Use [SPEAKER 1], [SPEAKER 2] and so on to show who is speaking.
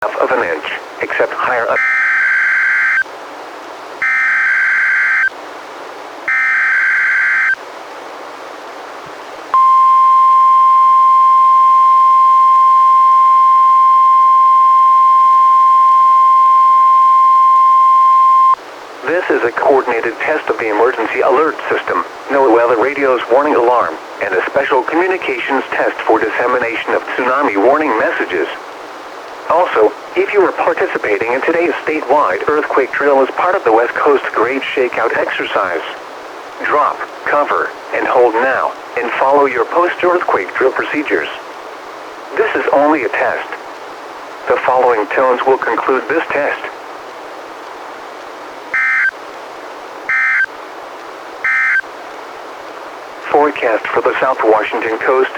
[SPEAKER 1] half of an inch, except higher up. This is a coordinated test of the emergency alert system, no weather radio's warning alarm, and a special communications test for dissemination of tsunami warning messages. Also, if you are participating in today's statewide earthquake drill as part of the West Coast Great Shakeout exercise, drop, cover, and hold now, and follow your post-earthquake drill procedures. This is only a test. The following tones will conclude this test. Forecast for the South Washington coast.